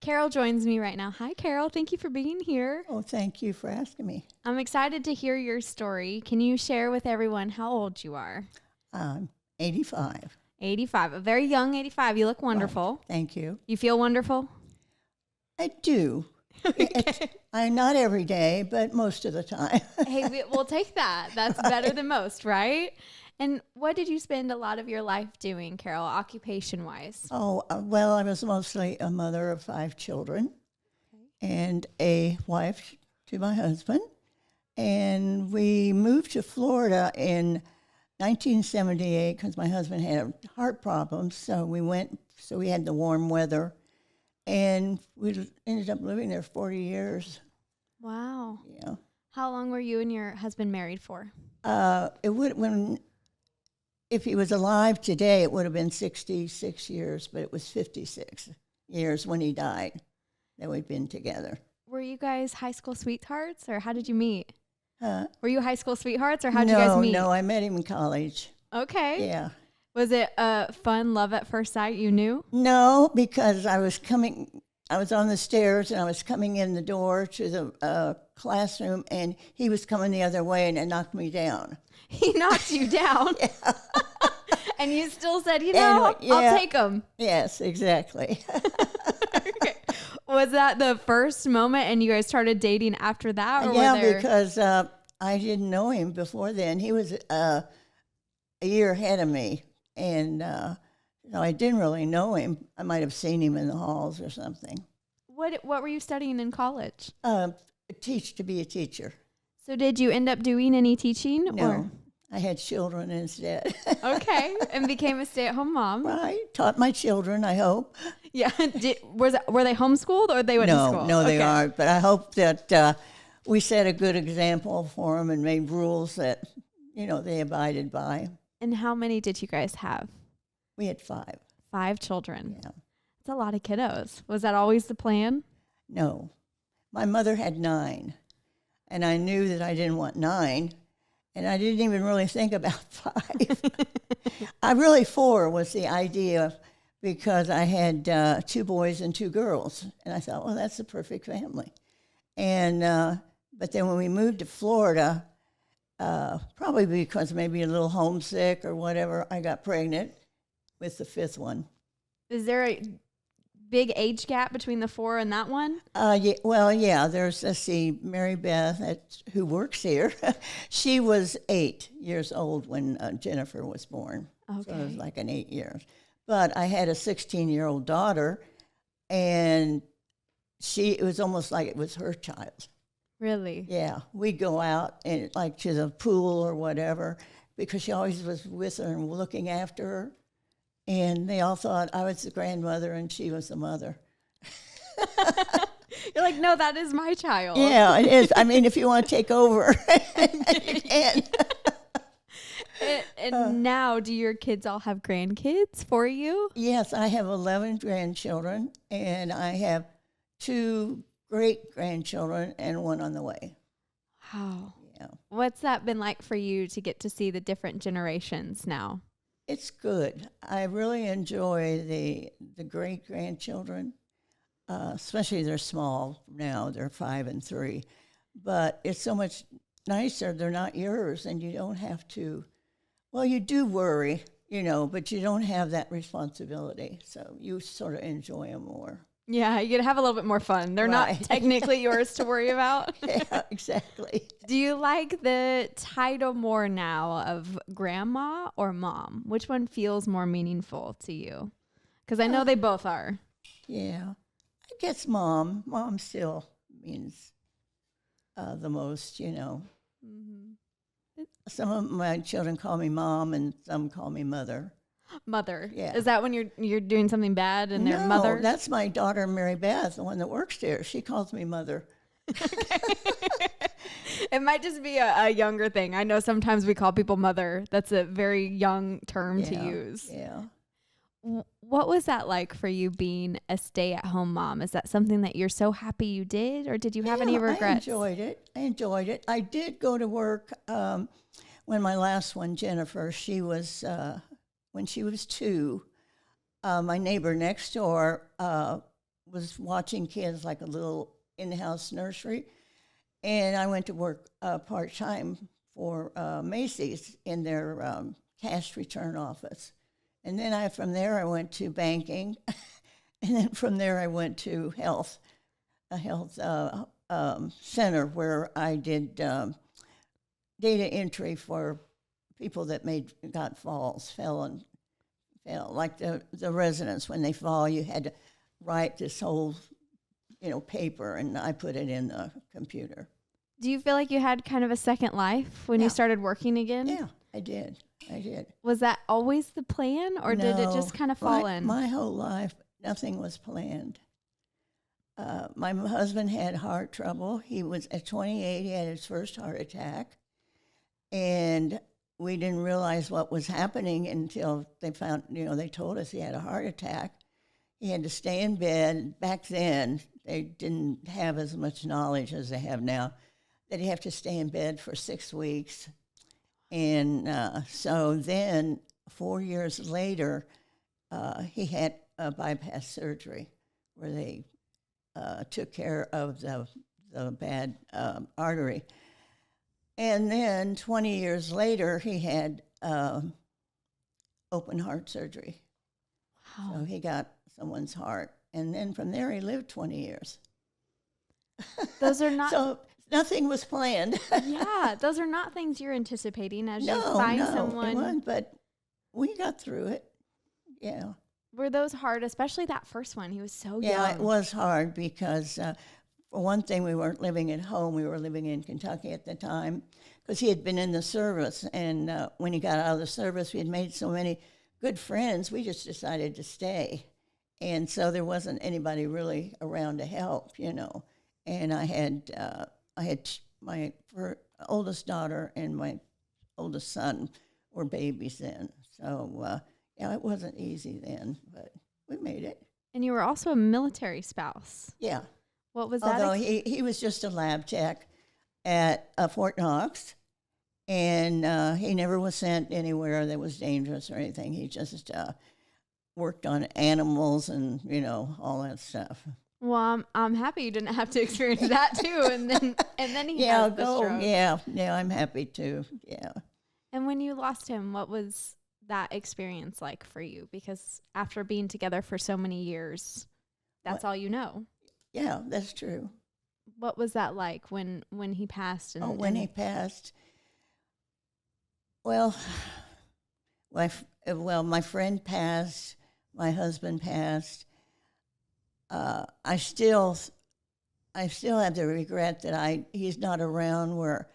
Carol joins me right now. Hi, Carol. Thank you for being here. Oh, thank you for asking me. I'm excited to hear your story. Can you share with everyone how old you are? I'm 85. 85, a very young 85. You look Right. wonderful. Thank you. You feel wonderful? I do. I not every day, but most of the time. Hey, we'll take that. That's better than most, right? And what did you spend a lot of your life doing, Carol, occupation-wise? Well, I was mostly a mother of 5 children and a wife to my husband. And we moved to Florida in 1978 because my husband had heart problems. So we had the warm weather. And we ended up living there 40 years. Wow. Yeah. How long were you and your husband married for? If he was alive today, it would have been 66 years, but it was 56 years when he died that we'd been together. Were you guys high school sweethearts, or how did you meet? Huh? Were you high school sweethearts, or how did you guys meet? No, I met him in college. Okay. Yeah. Was it a fun love at first sight? You knew? No, because I was on the stairs and I was coming in the door to the classroom, and he was coming the other way, and it knocked me down. He knocked you down. Yeah. And you still said, Anyway, yeah. I'll take him. Yes, exactly. Okay. Was that the first moment and you guys started dating after that? Or Yeah, because I didn't know him before then. He was a year ahead of me, and so I didn't really know him. I might have seen him in the halls or something. What were you studying in college? To be a teacher. So did you end up doing any teaching? No, Or? I had children instead. Okay, and became a stay-at-home mom. Right, taught my children, I hope. Yeah. Were they homeschooled or they went to school? No, they Okay. aren't. But I hope that we set a good example for them and made rules that, they abided by. And how many did you guys have? We had 5. 5 children. Yeah. That's a lot of kiddos. Was that always the plan? No. My mother had 9, and I knew that I didn't want 9, and I didn't even really think about 5. 4 was the idea, because I had 2 boys and 2 girls, and I thought, well, that's the perfect family. And but then when we moved to Florida, probably because maybe a little homesick or whatever, I got pregnant with the 5th one. Is there a big age gap between the 4 and that one? Yeah, there's, let's see, Mary Beth, who works here. She was 8 years old when Jennifer was born. Okay. So it was like an 8 years. But I had a 16-year-old daughter, and it was almost like it was her child. Really? Yeah, we'd go out and like to the pool or whatever, because she always was with her and looking after her. And they all thought I was the grandmother and she was the mother. You're like, no, that is my child. Yeah, it is. I mean, if you want to take over, you can. And now, do your kids all have grandkids for you? Yes, I have 11 grandchildren, and I have 2 great-grandchildren and 1 on the way. Wow. Yeah. What's that been like for you to get to see the different generations now? It's good. I really enjoy the great-grandchildren, especially they're small now. They're 5 and 3. But it's so much nicer. They're not yours, and you don't have to. Well, you do worry, but you don't have that responsibility. So you sort of enjoy them more. Yeah, you could have a little bit more fun. They're Right. not technically yours to worry about. Yeah, exactly. Do you like the title more now of grandma or mom? Which one feels more meaningful to you? Because I know they both are. Yeah. I guess mom. Mom still means the most, Mm-hmm. Some of my children call me mom and some call me mother. Mother. Yeah. Is that when you're doing something bad and they're mother? No, that's my daughter, Mary Beth, the one that works there. She calls me mother. It might just be a younger thing. I know sometimes we call people mother. That's a very young term to use. Yeah. What was that like for you being a stay-at-home mom? Is that something that you're so happy you did, or did you have any regrets? I enjoyed it. I did go to work when my last one, Jennifer, when she was 2, my neighbor next door was watching kids like a little in-house nursery, and I went to work part-time for Macy's in their cash return office. And then from there I went to banking, and then from there I went to a health center where I did data entry for people that fell like the residents. When they fall, you had to write this whole paper, and I put it in the computer. Do you feel like you had kind of a second life when you started working again? Yeah, I did. Was that always the plan, or did it just kind of fall in? My whole life, nothing was planned. My husband had heart trouble. He was at 28. He had his first heart attack, and we didn't realize what was happening until they found. They told us he had a heart attack. He had to stay in bed. Back then, they didn't have as much knowledge as they have now. That he'd have to stay in bed for 6 weeks. And so then 4 years later, he had a bypass surgery where they took care of the bad artery. And then 20 years later, he had open heart surgery. Wow. So he got someone's heart. And then from there, he lived 20 years. Those are not... So nothing was planned. Yeah, those are not things you're anticipating as you find someone. It wasn't, but we got through it. Yeah. Were those hard, especially that first one? He was so young. Yeah, it was hard because, for one thing, we weren't living at home. We were living in Kentucky at the time because he had been in the service. And when he got out of the service, we had made so many good friends, we just decided to stay. And so there wasn't anybody really around to help, And I had my oldest daughter and my oldest son were babies then. So, it wasn't easy then, but we made it. And you were also a military spouse. Yeah. What was that? Although he was just a lab tech at Fort Knox, and he never was sent anywhere that was dangerous or anything. He just worked on animals and, all that stuff. Well, I'm happy you didn't have to experience that too, and then he has the stroke. Yeah, I'm happy too. Yeah. And when you lost him, what was that experience like for you? Because after being together for so many years, that's all you know. Yeah, that's true. What was that like when he passed? When he passed, well, my friend passed, my husband passed. I still have the regret that he's not around where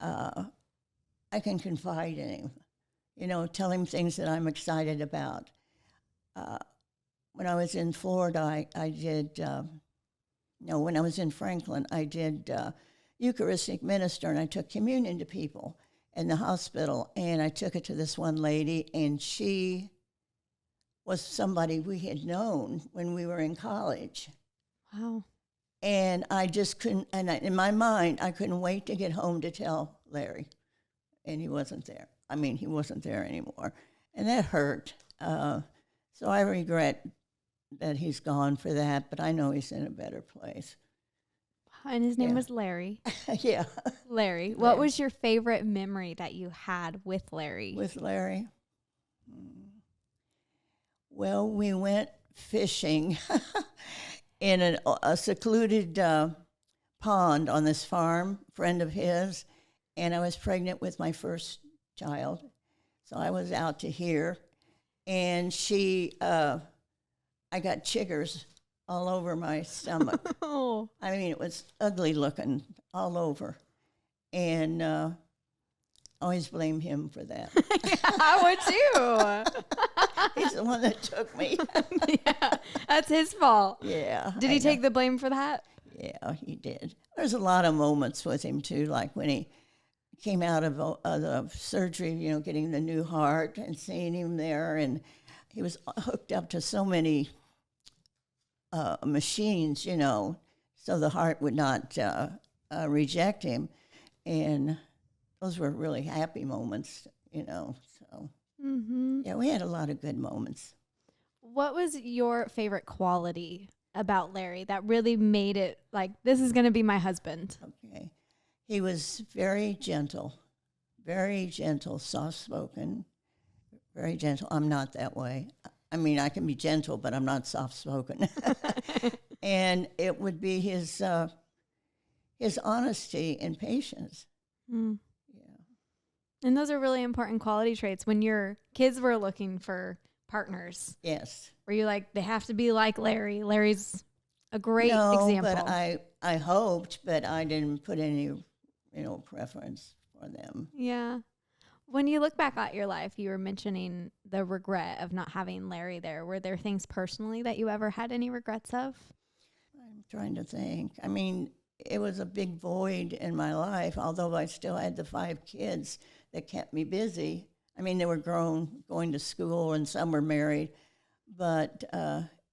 I can confide in him, tell him things that I'm excited about. When I was in Florida, I did, when I was in Franklin, I did Eucharistic minister, and I took communion to people in the hospital, and I took it to this one lady, and she was somebody we had known when we were in college. Wow. And I just couldn't, in my mind, I couldn't wait to get home to tell Larry. And he wasn't there. He wasn't there anymore. And that hurt. So I regret that he's gone for that, but I know he's in a better place. And his name was Larry. Yeah. Larry. What was your favorite memory that you had with Larry? With Larry? Well, we went fishing in a secluded pond on this farm, friend of his, and I was pregnant with my first child. So I was out to here, and I got chiggers all over my stomach. Oh. It was ugly looking all over. And always blame him for that. I would too. He's the one that took me. Yeah, that's his fault. Yeah. Did he take the blame for that? Yeah, he did. There's a lot of moments with him, too, like when he came out of the surgery, getting the new heart and seeing him there. And he was hooked up to so many machines, so the heart would not reject him. And those were really happy moments, so. Mm-hmm. Yeah, we had a lot of good moments. What was your favorite quality about Larry that really made it like, this is going to be my husband? Okay. He was very gentle, soft-spoken, very gentle. I'm not that way. I mean, I can be gentle, but I'm not soft-spoken. And it would be his honesty and patience. Mm. Yeah. And those are really important quality traits when your kids were looking for partners. Yes. Were you like, they have to be like Larry? Larry's a great No, example. but I hoped, but I didn't put any, preference for them. Yeah. When you look back at your life, you were mentioning the regret of not having Larry there. Were there things personally that you ever had any regrets of? I'm trying to think. I mean, it was a big void in my life, although I still had the 5 kids that kept me busy. I mean, they were grown, going to school, and some were married. But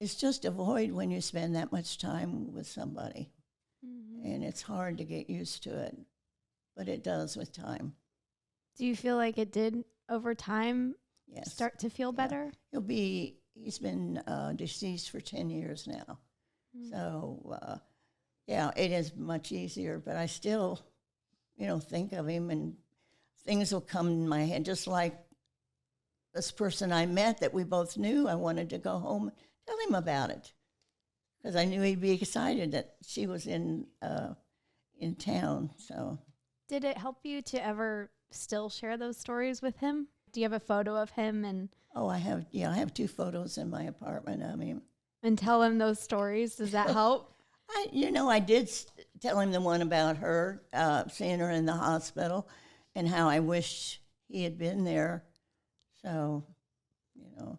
it's just a void when you spend that much time with somebody. Mm-hmm. And it's hard to get used to it, but it does with time. Do you feel like it did over time start to feel better? He's been deceased for 10 years now. Mm-hmm. So, it is much easier, but I still, think of him, and things will come in my head, just like this person I met that we both knew. I wanted to go home and tell him about it because I knew he'd be excited that she was in town. So, did it help you to ever still share those stories with him? Do you have a photo of him? And I have. Yeah, I have 2 photos in my apartment of him. And tell him those stories. Does that help? I did tell him the one about her, seeing her in the hospital, and how I wish he had been there. So, Mm-hmm.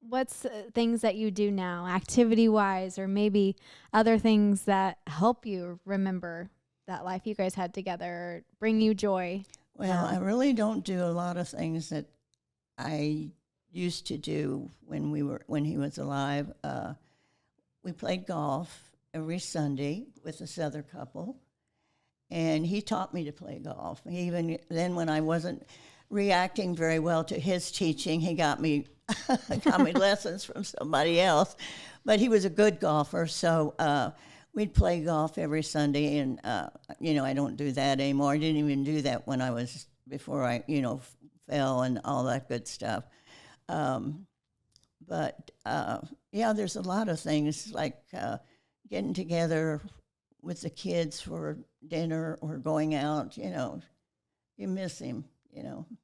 What's things that you do now, activity-wise, or maybe other things that help you remember that life you guys had together, or bring you joy? Well, I really don't do a lot of things that I used to do when he was alive. We played golf every Sunday with this other couple, and he taught me to play golf. Even then, when I wasn't reacting very well to his teaching, he got me lessons from somebody else. But he was a good golfer, so we'd play golf every Sunday, and I don't do that anymore. I didn't even do that before I fell and all that good stuff. But there's a lot of things like getting together with the kids for dinner or going out. You miss him. Mm-hmm.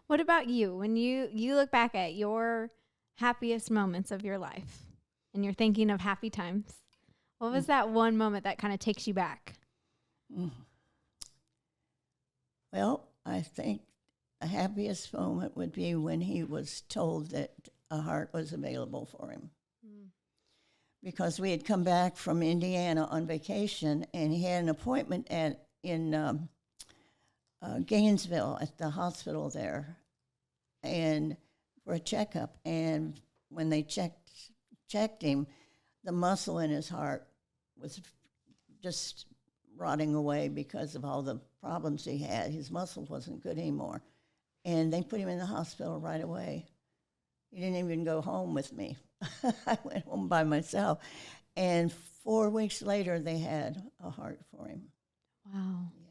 What about you? When you look back at your happiest moments of your life and you're thinking of happy times, what was that one moment that kind of takes you back? Well, I think the happiest moment would be when he was told that a heart was available for him. Because we had come back from Indiana on vacation, and he had an appointment in Gainesville at the hospital there, and for a checkup. And when they checked him, the muscle in his heart was just rotting away because of all the problems he had. His muscle wasn't good anymore. And they put him in the hospital right away. He didn't even go home with me. I went home by myself. And 4 weeks later, they had a heart for him. Wow. Yeah.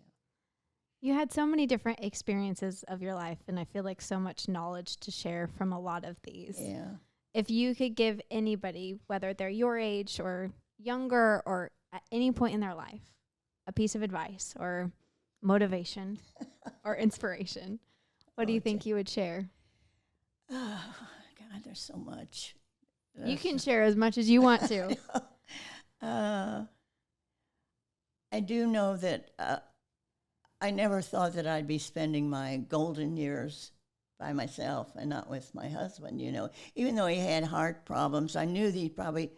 You had so many different experiences of your life, and I feel like so much knowledge to share from a lot of these. Yeah. If you could give anybody, whether they're your age or younger or at any point in their life, a piece of advice or motivation or inspiration, what do you think you would share? Oh, God, there's so much. You can share as much as you want to. I do know that I never thought that I'd be spending my golden years by myself and not with my husband, Even though he had heart problems, I knew that he'd probably,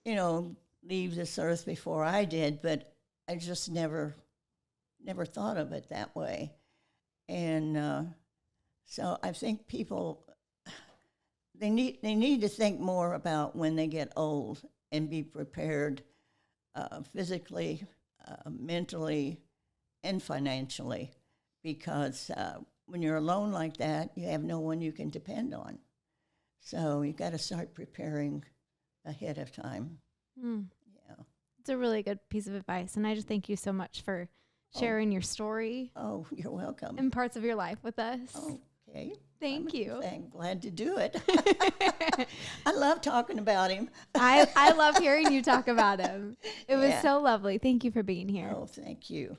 leave this earth before I did, but I just never thought of it that way. And so I think people, they need to think more about when they get old and be prepared physically, mentally, and financially, because when you're alone like that, you have no one you can depend on. So you've got to start preparing ahead of time. Mm. Yeah. It's a really good piece of advice. And I just thank you so much for sharing your story Oh, you're welcome. and parts of your life with us. Okay. Thank you. I'm glad to do it. I love talking about him. I love hearing you talk about him. It was Yeah. so lovely. Thank you for being here. Oh, thank you.